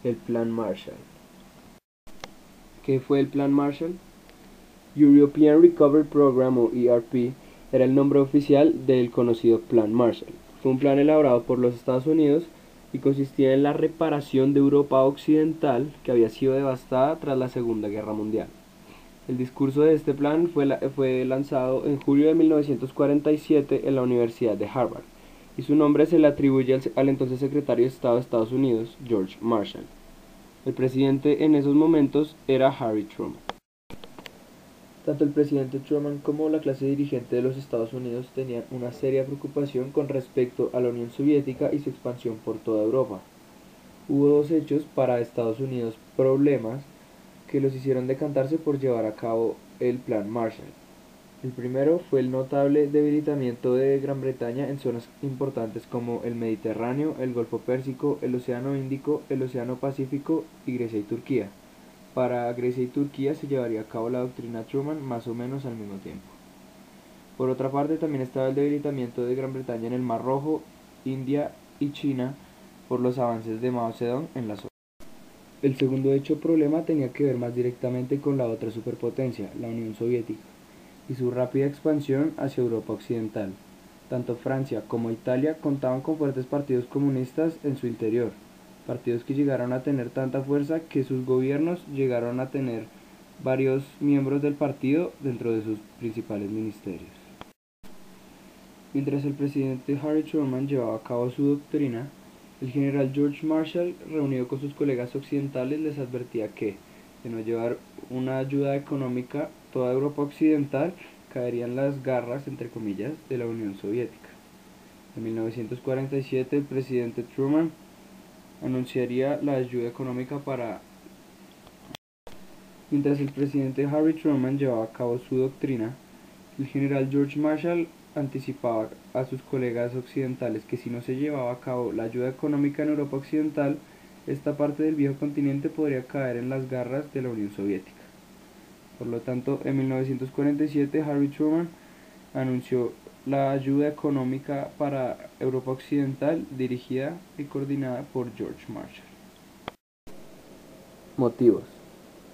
El Plan Marshall. ¿Qué fue el Plan Marshall? European Recovery Program o ERP era el nombre oficial del conocido Plan Marshall. Fue un plan elaborado por los Estados Unidos y consistía en la reparación de Europa Occidental que había sido devastada tras la Segunda Guerra Mundial. El discurso de este plan fue lanzado en julio de 1947 en la Universidad de Harvard y su nombre se le atribuye al entonces secretario de Estado de Estados Unidos, George Marshall. El presidente en esos momentos era Harry Truman. Tanto el presidente Truman como la clase dirigente de los Estados Unidos tenían una seria preocupación con respecto a la Unión Soviética y su expansión por toda Europa. Hubo dos hechos para Estados Unidos problemas que los hicieron decantarse por llevar a cabo el Plan Marshall. El primero fue el notable debilitamiento de Gran Bretaña en zonas importantes como el Mediterráneo, el Golfo Pérsico, el Océano Índico, el Océano Pacífico y Grecia y Turquía. Para Grecia y Turquía se llevaría a cabo la doctrina Truman más o menos al mismo tiempo. Por otra parte, también estaba el debilitamiento de Gran Bretaña en el Mar Rojo, India y China por los avances de Mao Zedong en la zona. El segundo hecho problema tenía que ver más directamente con la otra superpotencia, la Unión Soviética, y su rápida expansión hacia Europa Occidental. Tanto Francia como Italia contaban con fuertes partidos comunistas en su interior, partidos que llegaron a tener tanta fuerza que sus gobiernos llegaron a tener varios miembros del partido dentro de sus principales ministerios. Mientras el presidente Harry Truman llevaba a cabo su doctrina, el general George Marshall, reunido con sus colegas occidentales, les advertía que, de no llevar una ayuda económica, toda Europa occidental caería en las garras, entre comillas, de la Unión Soviética. En 1947, el presidente Truman anunciaría la ayuda económica para... Mientras el presidente Harry Truman llevaba a cabo su doctrina, el general George Marshall anticipaba a sus colegas occidentales que si no se llevaba a cabo la ayuda económica en Europa Occidental, esta parte del viejo continente podría caer en las garras de la Unión Soviética. Por lo tanto, en 1947 Harry Truman anunció la ayuda económica para Europa Occidental dirigida y coordinada por George Marshall. Motivos.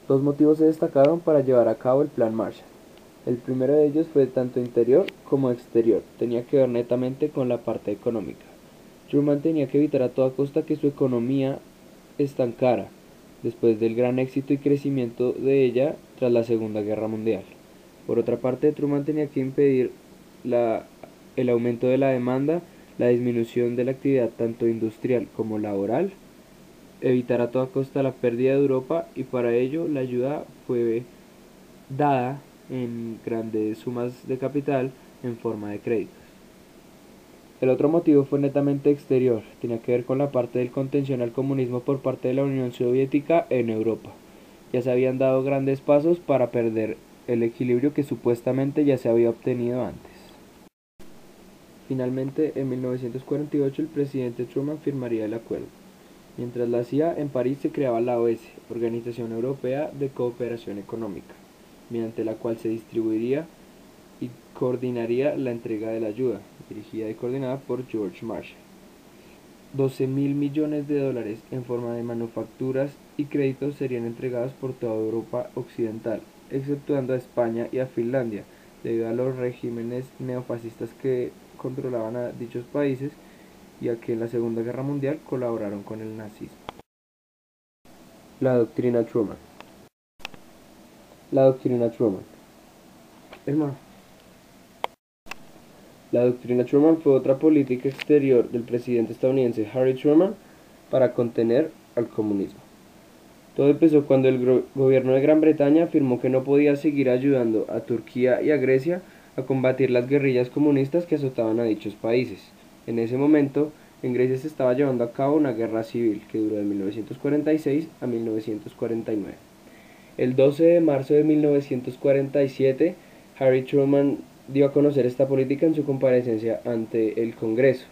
Dos motivos se destacaron para llevar a cabo el Plan Marshall. El primero de ellos fue tanto interior como exterior, tenía que ver netamente con la parte económica. Truman tenía que evitar a toda costa que su economía estancara, después del gran éxito y crecimiento de ella tras la Segunda Guerra Mundial. Por otra parte, Truman tenía que impedir el aumento de la demanda, la disminución de la actividad tanto industrial como laboral, evitar a toda costa la pérdida de Europa y para ello la ayuda fue dada en grandes sumas de capital en forma de créditos. El otro motivo fue netamente exterior, tenía que ver con la parte del contención al comunismo por parte de la Unión Soviética en Europa. Ya se habían dado grandes pasos para perder el equilibrio que supuestamente ya se había obtenido antes. Finalmente, en 1948 el presidente Truman firmaría el acuerdo. Mientras la hacía, en París se creaba la OES, Organización Europea de Cooperación Económica, mediante la cual se distribuiría y coordinaría la entrega de la ayuda, dirigida y coordinada por George Marshall. 12.000 millones de dólares en forma de manufacturas y créditos serían entregados por toda Europa Occidental, exceptuando a España y a Finlandia, debido a los regímenes neofascistas que controlaban a dichos países y a que en la Segunda Guerra Mundial colaboraron con el nazismo. La doctrina Truman. La doctrina Truman. Hermano. La doctrina Truman fue otra política exterior del presidente estadounidense Harry Truman para contener al comunismo. Todo empezó cuando el gobierno de Gran Bretaña afirmó que no podía seguir ayudando a Turquía y a Grecia a combatir las guerrillas comunistas que azotaban a dichos países. En ese momento, en Grecia se estaba llevando a cabo una guerra civil que duró de 1946 a 1949. El 12 de marzo de 1947, Harry Truman dio a conocer esta política en su comparecencia ante el Congreso.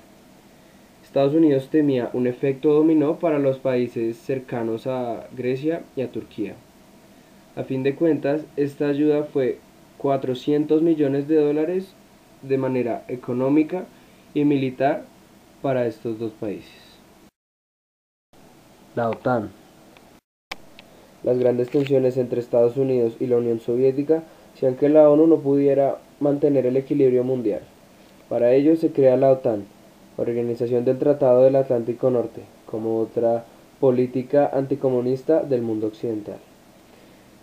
Estados Unidos temía un efecto dominó para los países cercanos a Grecia y a Turquía. A fin de cuentas, esta ayuda fue 400 millones de dólares de manera económica y militar para estos dos países. La OTAN. las grandes tensiones entre Estados Unidos y la Unión Soviética hacían que la ONU no pudiera mantener el equilibrio mundial. Para ello se crea la OTAN, Organización del Tratado del Atlántico Norte, como otra política anticomunista del mundo occidental.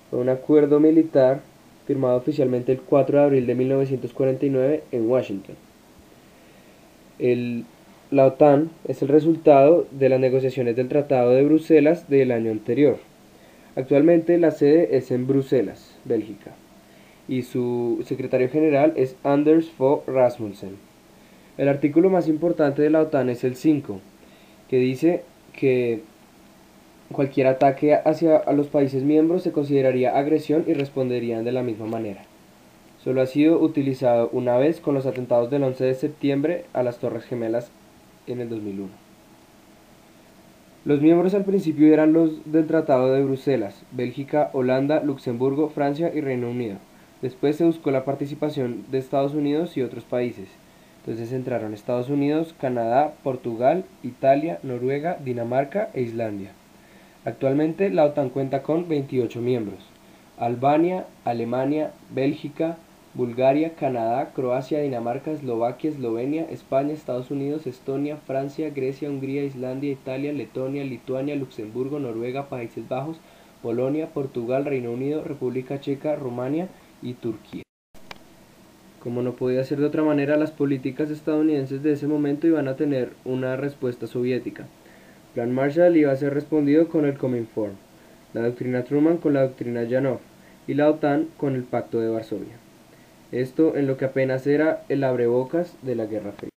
Fue un acuerdo militar firmado oficialmente el 4 de abril de 1949 en Washington. La OTAN es el resultado de las negociaciones del Tratado de Bruselas del año anterior. Actualmente la sede es en Bruselas, Bélgica, y su secretario general es Anders Fogh Rasmussen. El artículo más importante de la OTAN es el 5, que dice que cualquier ataque hacia a los países miembros se consideraría agresión y responderían de la misma manera. Solo ha sido utilizado una vez con los atentados del 11 de septiembre a las Torres Gemelas en el 2001. Los miembros al principio eran los del Tratado de Bruselas: Bélgica, Holanda, Luxemburgo, Francia y Reino Unido. Después se buscó la participación de Estados Unidos y otros países. Entonces entraron Estados Unidos, Canadá, Portugal, Italia, Noruega, Dinamarca e Islandia. Actualmente la OTAN cuenta con 28 miembros: Albania, Alemania, Bélgica, Bulgaria, Canadá, Croacia, Dinamarca, Eslovaquia, Eslovenia, España, Estados Unidos, Estonia, Francia, Grecia, Hungría, Islandia, Italia, Letonia, Lituania, Luxemburgo, Noruega, Países Bajos, Polonia, Portugal, Reino Unido, República Checa, Rumania y Turquía. Como no podía ser de otra manera, las políticas estadounidenses de ese momento iban a tener una respuesta soviética. El Plan Marshall iba a ser respondido con el Cominform, la doctrina Truman con la doctrina Yanov y la OTAN con el Pacto de Varsovia. Esto en lo que apenas era el abrebocas de la Guerra Fría.